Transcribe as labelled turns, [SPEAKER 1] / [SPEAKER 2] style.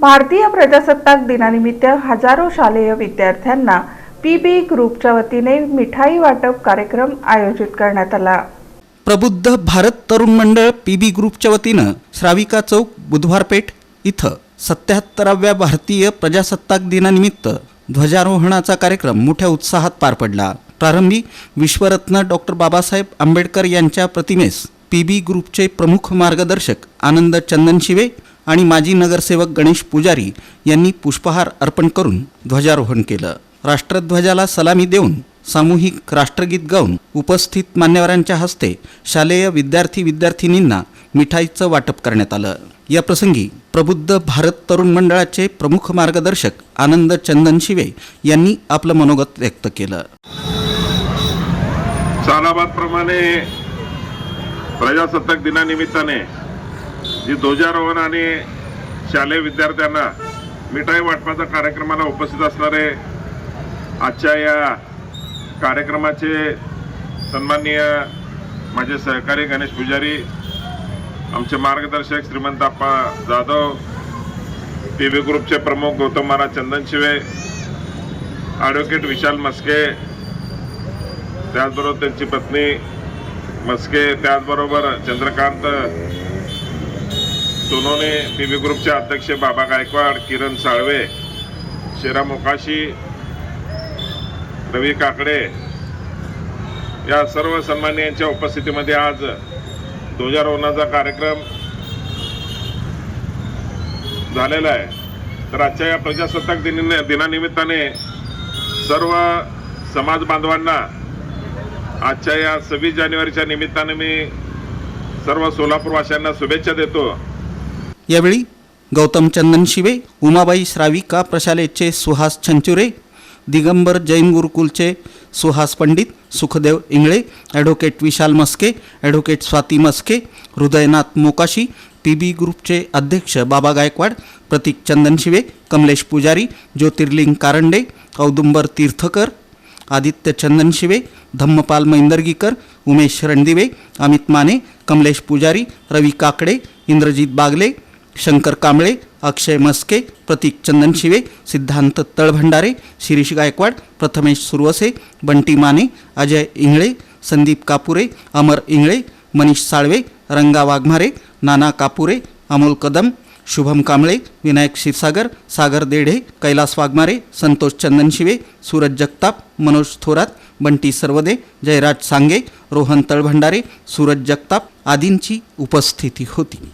[SPEAKER 1] भारतीय प्रजासत्ताक दिनानिमित्त हजारो शालेय विद्यार्थ्यांना पीबी ग्रुपच्या वतीने मिठाई वाटप कार्यक्रम आयोजित करण्यात आला।
[SPEAKER 2] प्रबुद्ध भारत तरुण मंडळ पीबी ग्रुपच्या वतीनं श्राविका चौक बुधवारपेठ इथं 77व्या भारतीय प्रजासत्ताक दिनानिमित्त ध्वजारोहणाचा कार्यक्रम मोठ्या उत्साहात पार पडला। प्रारंभी विश्वरत्न डॉक्टर बाबासाहेब आंबेडकर यांच्या प्रतिमेस पीबी ग्रुपचे प्रमुख मार्गदर्शक आनंद चंदनशिवे आणि माजी नगरसेवक गणेश पुजारी यांनी पुष्पहार अर्पण करून ध्वजारोहण केलं। राष्ट्रध्वजाला सलामी देऊन सामूहिक राष्ट्रगीत गाऊन उपस्थित मान्यवरांच्या हस्ते शालेय विद्यार्थी-विद्यार्थिनींना मिठाईचं वाटप करण्यात आलं। या प्रसंगी प्रबुद्ध भारत तरुण मंडळाचे प्रमुख मार्गदर्शक आनंद चंदनशिवे यांनी आपलं मनोगत व्यक्त केलं।
[SPEAKER 3] सालाबादप्रमाणे प्रजासत्ताक दिनानिमित्ताने जी ध्वजारोहण आणि शालेय विद्यार्थ्यांना मिठाई वाटपाचा कार्यक्रमाला उपस्थित असणारे आजच्या या कार्यक्रमाचे सन्माननीय माझे सहकारी गणेश पुजारी, आमचे मार्गदर्शक श्रीमंत आप्पा जाधव, पीबी ग्रुपचे प्रमुख गौतम महाराज चंदनशिवे, ॲडव्होकेट विशाल मस्के, त्याचबरोबर त्यांची पत्नी मस्के, त्याचबरोबर चंद्रकांत सोनोने, पीबी ग्रुपचे अध्यक्ष बाबा गायकवाड, किरण साळवे, शेरा मोकाशी, रवी काकडे या सर्व सन्माननीयांच्या उपस्थितीमध्ये आज ध्वजारोहणाचा कार्यक्रम झालेला आहे। तर आजच्या या प्रजासत्ताक दिनानिमित्ताने सर्व समाज बांधवांना आजच्या या 26 जानेवारीच्या निमित्ताने मी सर्व सोलापूरवासियांना शुभेच्छा देतो।
[SPEAKER 2] यावेळी गौतम चंदनशिवे, उमाबाई श्राविका प्रशालेचे सुहास छंचुरे, दिगंबर जैन गुरुकुलचे सुहास पंडित, सुखदेव इंगळे, ॲडव्होकेट विशाल मस्के, ॲडव्होकेट स्वाती मस्के, हृदयनाथ मोकाशी, पीबी ग्रुपचे अध्यक्ष बाबा गायकवाड, प्रतीक चंदनशिवे, कमलेश पुजारी, ज्योतिर्लिंग कारंडे, औदुंबर तीर्थकर, आदित्य चंदनशिवे, धम्मपाल मैंदर्गीकर, उमेश रणदिवे, अमित माने, कमलेश पुजारी, रवी काकडे, इंद्रजित बागले, शंकर कांबळे, अक्षय मस्के, प्रतीक चंदनशिवे, सिद्धांत तळभंडारे, शिरीष गायकवाड, प्रथमेश सुरवसे, बंटी माने, अजय इंगळे, संदीप कापुरे, अमर इंगळे, मनीष साळवे, रंगा वाघमारे, नाना कापुरे, अमोल कदम, शुभम कांबळे, विनायक क्षीरसागर, सागर देढे, कैलास वाघमारे, संतोष चंदनशिवे, सूरज जगताप, मनोज थोरात, बंटी सरवदे, जयराज सांगे, रोहन तळभंडारे, सूरज जगताप आदींची उपस्थिती होती।